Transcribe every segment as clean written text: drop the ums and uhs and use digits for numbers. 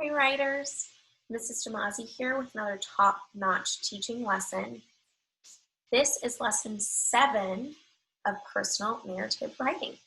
Hi writers, Mrs. Damazi here with another top-notch teaching lesson. This is lesson 7 of personal narrative writing.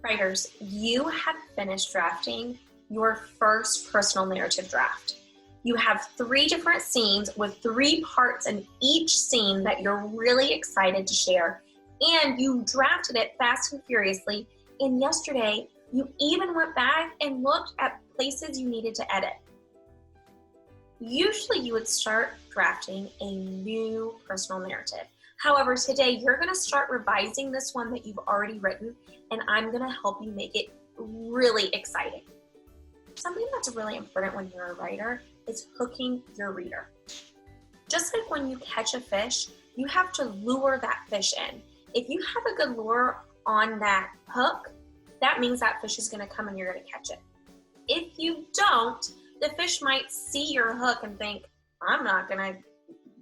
Writers, you have finished drafting your first personal narrative draft. You have 3 different scenes with 3 parts in each scene that you're really excited to share, and you drafted it fast and furiously, and yesterday you even went back and looked at places you needed to edit. Usually you would start drafting a new personal narrative. However, today you're going to start revising this one that you've already written, and I'm going to help you make it really exciting. Something that's really important when you're a writer is hooking your reader. Just like when you catch a fish, you have to lure that fish in. If you have a good lure on that hook, that means that fish is going to come and you're going to catch it. If you don't, the fish might see your hook and think, I'm not going to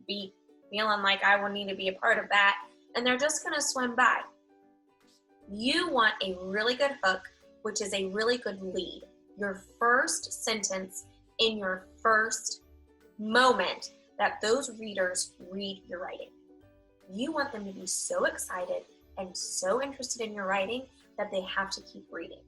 be feeling like I will need to be a part of that, and they're just going to swim by. You want a really good hook, which is a really good lead. Your first sentence in your first moment that those readers read your writing. You want them to be so excited and so interested in your writing that they have to keep reading.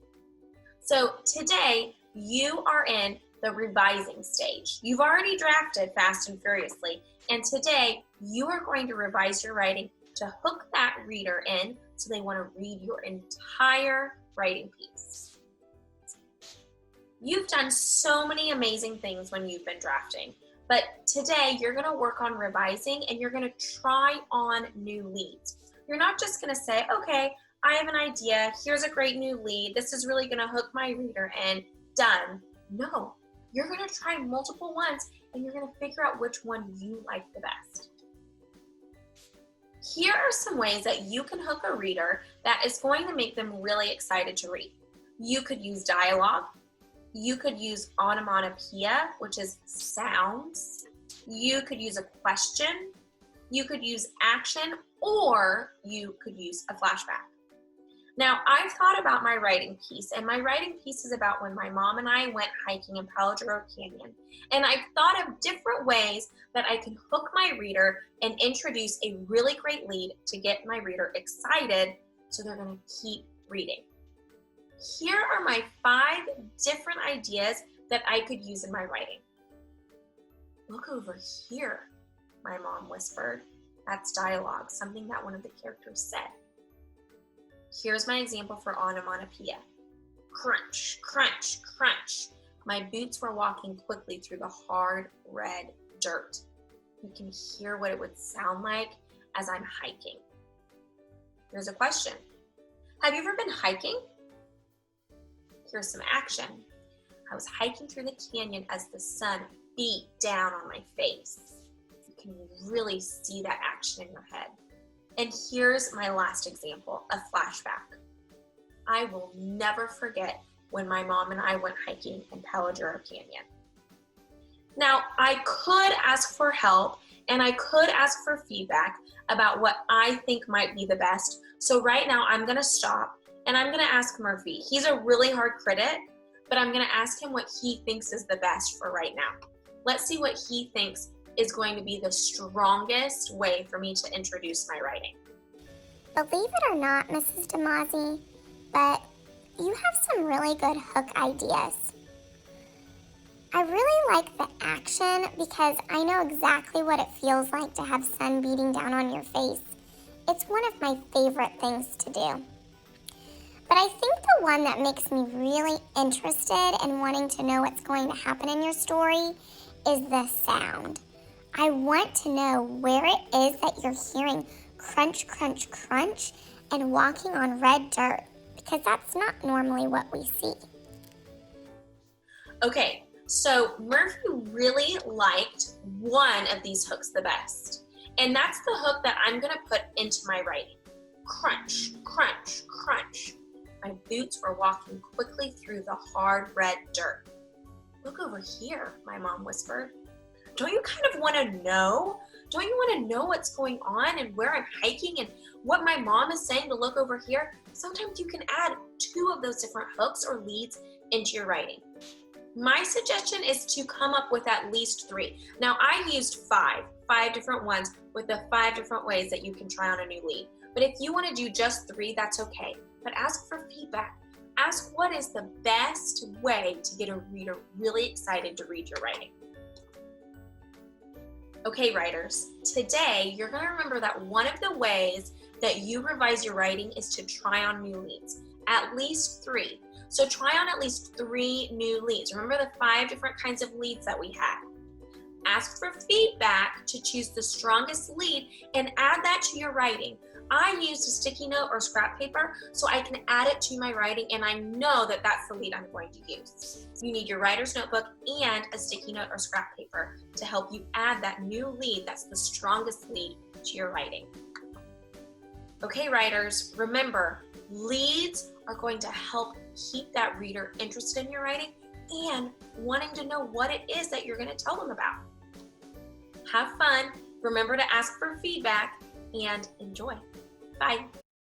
So today, you are in the revising stage. You've already drafted fast and furiously, and today you are going to revise your writing to hook that reader in so they want to read your entire writing piece. You've done so many amazing things when you've been drafting, but today you're going to work on revising and you're going to try on new leads. You're not just going to say, okay, I have an idea, here's a great new lead, this is really going to hook my reader in, done. No, you're going to try multiple ones and you're going to figure out which one you like the best. Here are some ways that you can hook a reader that is going to make them really excited to read. You could use dialogue. You could use onomatopoeia, which is sounds. You could use a question. You could use action, or you could use a flashback. Now, I've thought about my writing piece, and my writing piece is about when my mom and I went hiking in Palo Duro Canyon. And I've thought of different ways that I can hook my reader and introduce a really great lead to get my reader excited so they're going to keep reading. Here are my 5 different ideas that I could use in my writing. Look over here, my mom whispered. That's dialogue, something that one of the characters said. Here's my example for onomatopoeia. Crunch, crunch, crunch. My boots were walking quickly through the hard red dirt. You can hear what it would sound like as I'm hiking. Here's a question. Have you ever been hiking? Here's some action. I was hiking through the canyon as the sun beat down on my face. You can really see that action in your head. And here's my last example, a flashback. I will never forget when my mom and I went hiking in Palo Duro Canyon. Now, I could ask for help and I could ask for feedback about what I think might be the best. So right now I'm gonna stop and I'm gonna ask Murphy. He's a really hard critic, but I'm gonna ask him what he thinks is the best for right now. Let's see what he thinks is going to be the strongest way for me to introduce my writing. Believe it or not, Mrs. Damazi, but you have some really good hook ideas. I really like the action because I know exactly what it feels like to have sun beating down on your face. It's one of my favorite things to do. But I think the one that makes me really interested in wanting to know what's going to happen in your story is the sound. I want to know where it is that you're hearing crunch, crunch, crunch and walking on red dirt, because that's not normally what we see. Okay, so Murphy really liked one of these hooks the best. And that's the hook that I'm gonna put into my writing. Crunch, crunch, crunch. My boots were walking quickly through the hard red dirt. Look over here, my mom whispered. Don't you kind of want to know? Don't you want to know what's going on and where I'm hiking and what my mom is saying to look over here? Sometimes you can add 2 of those different hooks or leads into your writing. My suggestion is to come up with at least 3. Now I used 5 different ones with the 5 different ways that you can try on a new lead. But if you want to do just 3, that's okay. But ask for feedback. Ask what is the best way to get a reader really excited to read your writing. Okay, writers, today you're going to remember that one of the ways that you revise your writing is to try on new leads, at least 3. So try on at least 3 new leads. Remember the 5 different kinds of leads that we had. Ask for feedback to choose the strongest lead and add that to your writing. I used a sticky note or scrap paper so I can add it to my writing, and I know that that's the lead I'm going to use. You need your writer's notebook and a sticky note or scrap paper to help you add that new lead that's the strongest lead to your writing. Okay, writers, remember, leads are going to help keep that reader interested in your writing and wanting to know what it is that you're going to tell them about. Have fun, remember to ask for feedback, and enjoy. Bye.